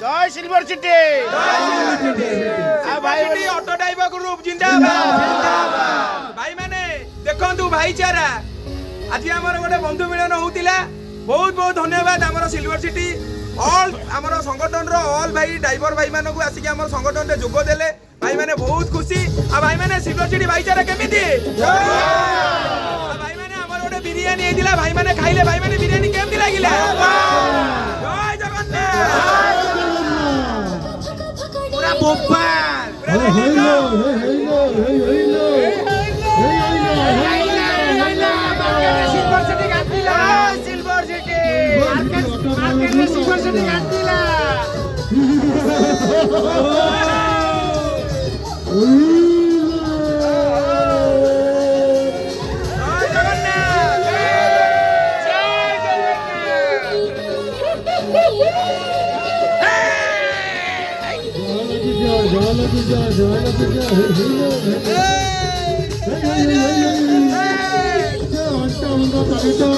জয় silver city ভাই auto driver group জিন্দাবাদ ভাই মানে দেখন্তু ভাইচারা আজি আমার গোটে বন্ধু মিলন হউতিলা বহুত বহুত ধন্যবাদ আমার সিলভার সিটি অল আমার সংগঠনর অল ভাই ড্রাইভর ভাই মানকু আসিকি আমার সংগঠনরে যোগ দেলে ভাই মানে বহুত খুশি আর ভাই মানে সিলভার সিটি ভাইচারা কেমিতি ভাই মানে আমার গোটে বিরিয়ানি হইতিলা ভাই মানে খাইলে ভাই মানে বিরিয়ানি কেমতি লাগিলা জয় জগন্নাথ পুরা বোপাল সিলভার সিটি গান্দিলা সিলভার সিটি মার্কেটে সিলভার সিটি গান্দিলা জয়